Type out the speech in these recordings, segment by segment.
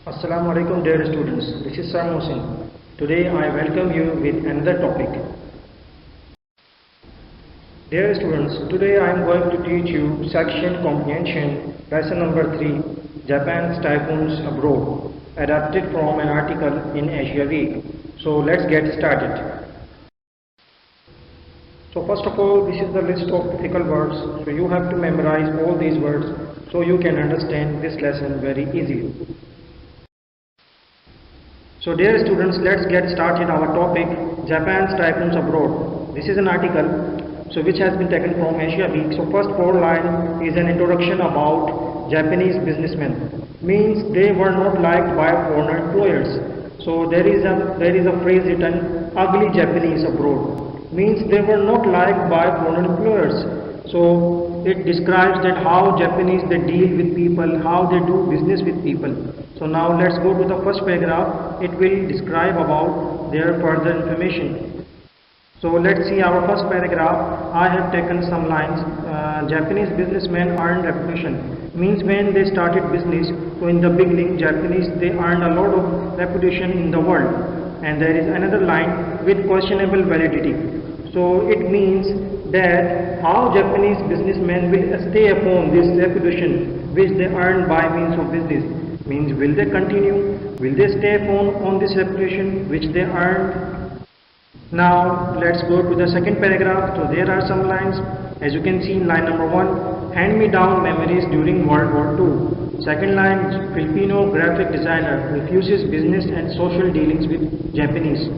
Assalamu alaikum dear students, this is Sir Mohsin. Today I welcome you with another topic. Dear students, today I am going to teach you section comprehension lesson number 3, Japan's typhoons abroad, adapted from an article in Asia Week. So let's get started. So first of all, this is the list of difficult words, so you have to memorize all these words so you can understand this lesson very easily. So dear students, let's get started our topic, Japan's typhoons abroad. This is an article which has been taken from Asia Week. So first 4 line is an introduction about Japanese businessmen. Means they were not liked by foreign employers. So there is a phrase written, ugly Japanese abroad. Means they were not liked by foreign employers. So it describes that how Japanese they deal with people, how they do business with people. So now let's go to the first paragraph. It will describe about their further information. So let's see our first paragraph. I have taken some lines. Japanese businessmen earned reputation. Means when they started business, so in the beginning Japanese they earned a lot of reputation in the world. And there is another line, with questionable validity. So it means that how Japanese businessmen will stay upon this reputation which they earn by means of business. Means will they continue? Will they stay on this reputation which they earned? Now let's go to the second paragraph. So there are some lines. As you can see in line number 1, hand-me-down memories during World War II. Second line, Filipino graphic designer refuses business and social dealings with Japanese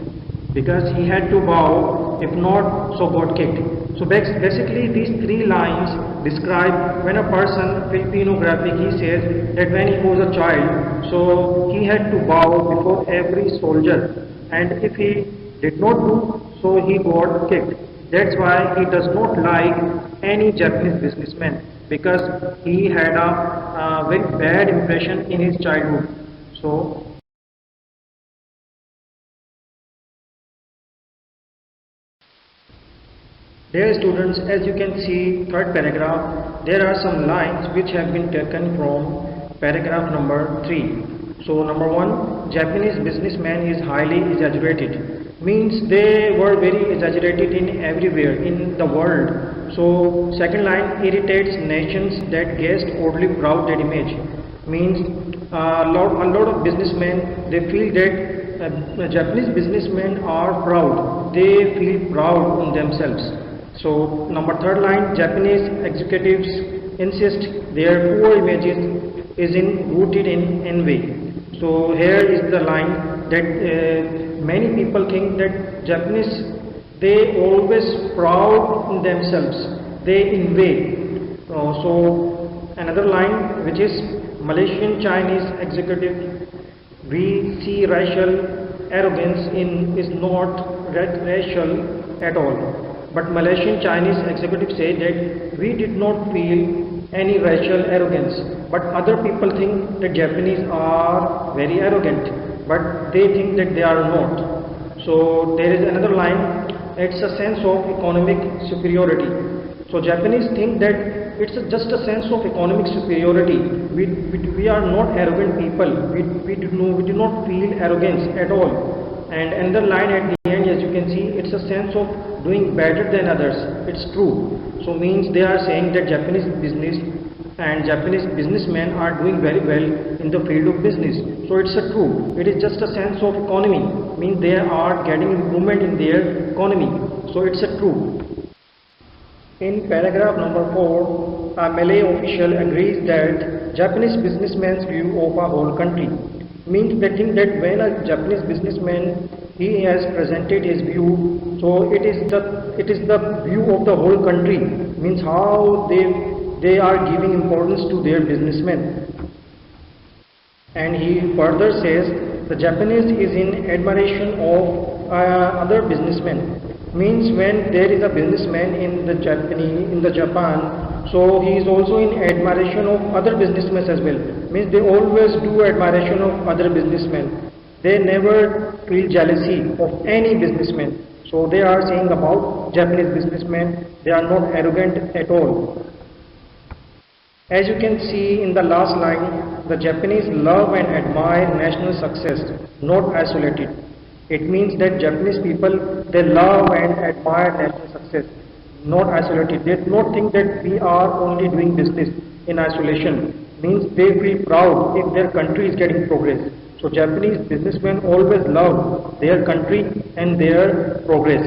because he had to bow, if not, so got kicked. So basically these 3 lines describe when a person, Filipino graphic, he says that when he was a child, so he had to bow before every soldier, and if he did not do so, he got kicked. That's why he does not like any Japanese businessman, because he had a very bad impression in his childhood. So dear students, as you can see, third paragraph, there are some lines which have been taken from paragraph number 3. So number 1, Japanese businessman is highly exaggerated. Means they were very exaggerated in everywhere in the world. So second line, irritates nations that guessed oddly proud that image. Means a lot of businessmen, they feel that Japanase businessmen are proud. They feel proud on themselves. So number 3rd line, Japanese executives insist their poor images is rooted in envy. So here is the line that many people think that Japanese, they always proud in themselves, they envy. So another line which is Malaysian Chinese executive, we see racial arrogance is not racial at all. But Malaysian Chinese executives say that we did not feel any racial arrogance, but other people think that Japanese are very arrogant, but they think that they are not. So there is another line, it's a sense of economic superiority. So Japanese think that it's just a sense of economic superiority. We are not arrogant people. We do not feel arrogance at all. And another line at the end, as you can see, it's a sense of doing better than others. It's true. So means they are saying that Japanese business and Japanese businessmen are doing very well in the field of business. So it's a true. It is just a sense of economy. Means they are getting improvement in their economy. So it's a true. In paragraph number 4, a Malay official agrees that Japanese businessman's view of a whole country. Means they think that when a Japanese businessman he has presented his view, so it is the view of the whole country. Means how they are giving importance to their businessmen. And he further says the Japanese is in admiration of other businessmen. Means when there is a businessman in the Japan, so he is also in admiration of other businessmen as well. Means they always do admiration of other businessmen. They never feel jealousy of any businessman. So they are saying about Japanese businessmen, they are not arrogant at all. As you can see in the last line, the Japanese love and admire national success, not isolated. It means that Japanese people, they love and admire national success, not isolated. They do not think that we are only doing business in isolation. Means they feel proud if their country is getting progress. So Japanese businessmen always love their country and their progress.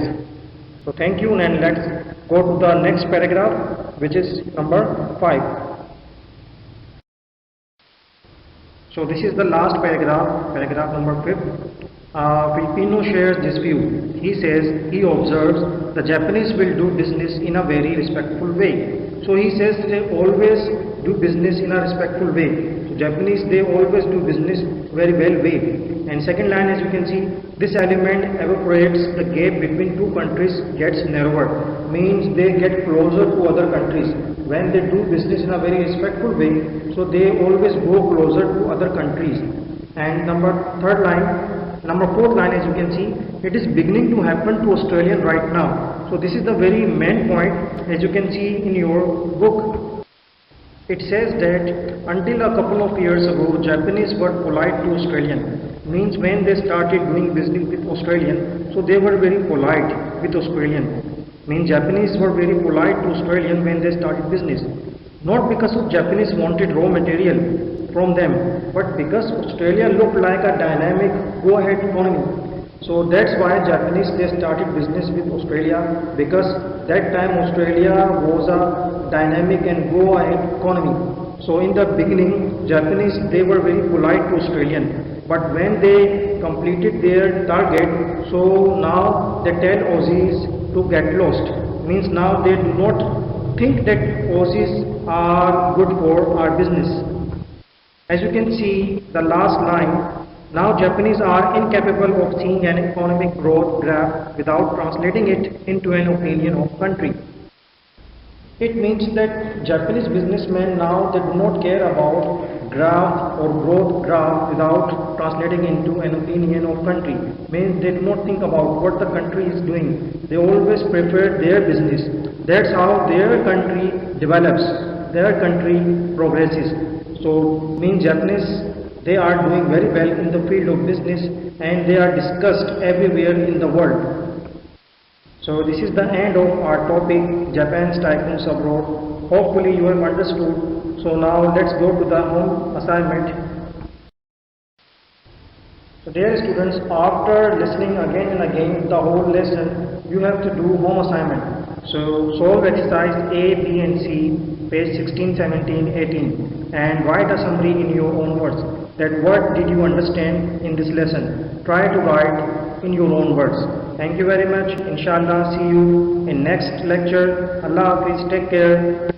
So thank you, and let's go to the next paragraph, which is number 5. So this is the last paragraph, paragraph number 5. Filipino shares this view. He says, he observes, the Japanese will do business in a very respectful way. So he says they always do business in a respectful way. So Japanese, they always do business very well way. And second line, as you can see, this element evaporates, the gap between two countries gets narrower. Means they get closer to other countries. When they do business in a very respectful way, so they always go closer to other countries. And number fourth line, as you can see, it is beginning to happen to Australian right now. So this is the very main point, as you can see in your book. It says that until a couple of years ago, Japanese were polite to Australian. Means when they started doing business with Australian, so they were very polite with Australian. Means Japanese were very polite to Australian when they started business. Not because of Japanese wanted raw material from them, but because Australia looked like a dynamic go-ahead economy. So that's why Japanese, they started business with Australia, because that time Australia was a dynamic and go-ahead economy. So in the beginning, Japanese, they were very polite to Australian. But when they completed their target, so now they tell Aussies to get lost. Means now they do not think that Aussies are good for our business. As you can see, the last line, now Japanese are incapable of seeing an economic growth graph without translating it into an opinion of country. It means that Japanese businessmen now, they do not care about graph or growth graph without translating into an opinion of country. Means they do not think about what the country is doing. They always prefer their business. That's how their country develops, their country progresses. So means Japanese, they are doing very well in the field of business, and they are discussed everywhere in the world. So this is the end of our topic, Japan's tycoons abroad. Hopefully you have understood. So now let's go to the home assignment. So dear students, after listening again and again the whole lesson, you have to do home assignment. So solve exercise A, B and C, page 16, 17, 18, and write a summary in your own words. That what did you understand in this lesson? Try to write in your own words. Thank you very much. Inshallah, see you in next lecture. Allah Hafiz, take care.